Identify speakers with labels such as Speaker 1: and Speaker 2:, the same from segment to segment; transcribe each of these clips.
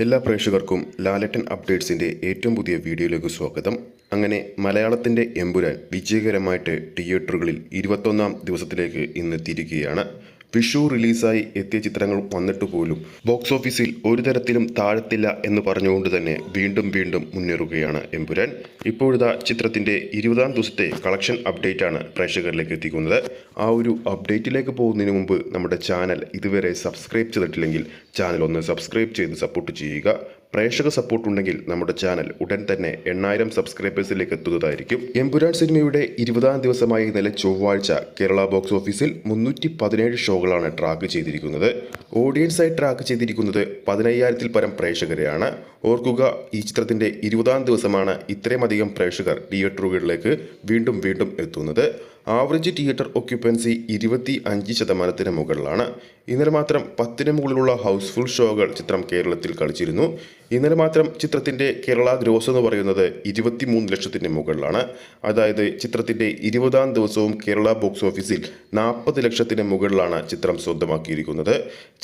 Speaker 1: എല്ലാ പ്രേക്ഷകർക്കും ലാലേട്ടൻ അപ്ഡേറ്റ്സിൻ്റെ ഏറ്റവും പുതിയ വീഡിയോയിലേക്ക് സ്വാഗതം. അങ്ങനെ മലയാളത്തിൻ്റെ എമ്പുരാൻ വിജയകരമായിട്ട് തിയേറ്ററുകളിൽ 21-ാം ദിവസത്തിലേക്ക് ഇന്ന് തിരിക്കുകയാണ്. വിഷു റിലീസായി എത്തിയ ചിത്രങ്ങൾ വന്നിട്ട് പോലും ബോക്സ് ഓഫീസിൽ ഒരു തരത്തിലും താഴത്തില്ല എന്ന് പറഞ്ഞുകൊണ്ട് തന്നെ വീണ്ടും മുന്നേറുകയാണ് എമ്പുരാൻ. ഇപ്പോഴത്തെ ചിത്രത്തിൻ്റെ 20-ാം ദിവസത്തെ കളക്ഷൻ അപ്ഡേറ്റാണ് പ്രേക്ഷകരിലേക്ക് എത്തിക്കുന്നത്. ആ ഒരു അപ്ഡേറ്റിലേക്ക് പോകുന്നതിന് മുമ്പ് നമ്മുടെ ചാനൽ ഇതുവരെ സബ്സ്ക്രൈബ് ചെയ്തിട്ടില്ലെങ്കിൽ ചാനൽ ഒന്ന് സബ്സ്ക്രൈബ് ചെയ്ത് സപ്പോർട്ട് ചെയ്യുക. പ്രേക്ഷക സപ്പോർട്ട് ഉണ്ടെങ്കിൽ നമ്മുടെ ചാനൽ ഉടൻ തന്നെ 8000 സബ്സ്ക്രൈബേഴ്സിലേക്ക് എത്തുന്നതായിരിക്കും. എമ്പുരാൻ സിനിമയുടെ 20-ാം ദിവസമായ ഇന്നലെ ചൊവ്വാഴ്ച കേരള ബോക്സ് ഓഫീസിൽ 317 ഷോകളാണ് ട്രാക്ക് ചെയ്തിരിക്കുന്നത്. ഓഡിയൻസായി ട്രാക്ക് ചെയ്തിരിക്കുന്നത് 15,000-ൽ പരം പ്രേക്ഷകരെയാണ്. ഓർക്കുക, ഈ ചിത്രത്തിൻ്റെ 20-ാം ദിവസമാണ് ഇത്രയുമധികം പ്രേക്ഷകർ തിയേറ്ററുകളിലേക്ക് വീണ്ടും എത്തുന്നത്. ആവറേജ് തിയേറ്റർ ഒക്യുപ്പൻസി 25% മുകളിലാണ്. ഇന്നലെ മാത്രം 10-ന് മുകളിലുള്ള ഹൗസ്ഫുൾ ഷോകൾ ചിത്രം കേരളത്തിൽ കളിച്ചിരുന്നു. ഇന്നലെ മാത്രം ചിത്രത്തിൻ്റെ കേരള ഗ്രോസ് എന്ന് പറയുന്നത് 23 ലക്ഷത്തിന് മുകളിലാണ്. അതായത് ചിത്രത്തിൻ്റെ 20-ാം ദിവസവും കേരള ബോക്സ് ഓഫീസിൽ 40 ലക്ഷത്തിന് മുകളിലാണ് ചിത്രം സ്വന്തമാക്കിയിരിക്കുന്നത്.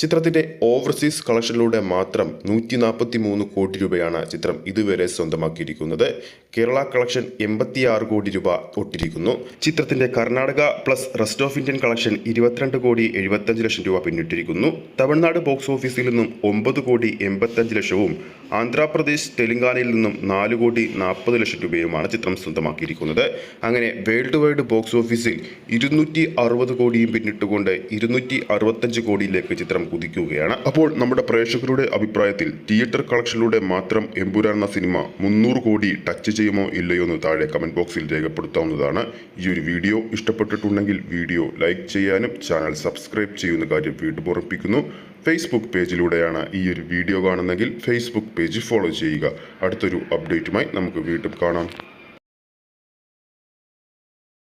Speaker 1: ചിത്രത്തിൻ്റെ ഓവർസീസ് കളക്ഷനിലൂടെ മാത്രം 143 കോടി രൂപയാണ് ചിത്രം ഇതുവരെ സ്വന്തമാക്കിയിരിക്കുന്നത്. കേരള കളക്ഷൻ 86 കോടി രൂപ തൊട്ടിരിക്കുന്നു. ചിത്രത്തിൻ്റെ Karnataka plus rest of Indian collection 22 കോടി 75 ലക്ഷം രൂപ പിന്നിട്ടിരിക്കുന്നു. തമിഴ്നാട് ബോക്സ് ഓഫീസിൽ നിന്നും 9 കോടി 85 ലക്ഷവും ആന്ധ്രാപ്രദേശ് തെലങ്കാനയിൽ നിന്നും 4 കോടി 40 ലക്ഷം രൂപയുമാണ് ചിത്രം സ്വന്തമാക്കിയിരിക്കുന്നത്. അങ്ങനെ വേൾഡ് വൈഡ് ബോക്സ് ഓഫീസിൽ 260 കോടിയും പിന്നിട്ടുകൊണ്ട് 265 കോടിയിലേക്ക് ചിത്രം കുതിക്കുകയാണ്. അപ്പോൾ നമ്മുടെ പ്രേക്ഷകരുടെ അഭിപ്രായത്തിൽ തിയേറ്റർ കളക്ഷനിലൂടെ മാത്രം എമ്പുരാൻ എന്ന സിനിമ 300 കോടി ടച്ച് ചെയ്യുമോ ഇല്ലയോ എന്ന് താഴെ കമന്റ് ബോക്സിൽ രേഖപ്പെടുത്താവുന്നതാണ്. ഈ ഒരു വീഡിയോ ഇഷ്ടപ്പെട്ടിട്ടുണ്ടെങ്കിൽ വീഡിയോ ലൈക്ക് ചെയ്യാനും ചാനൽ സബ്സ്ക്രൈബ് ചെയ്യുന്ന കാര്യം വീണ്ടും ഓർമ്മിപ്പിക്കുന്നു. ഫേസ്ബുക്ക് പേജിലൂടെയാണ് ഈ ഒരു വീഡിയോ കാണുന്നതെങ്കിൽ ഫേസ്ബുക്ക് പേജ് ഫോളോ ചെയ്യുക. അടുത്തൊരു അപ്ഡേറ്റുമായി നമുക്ക് വീണ്ടും കാണാം.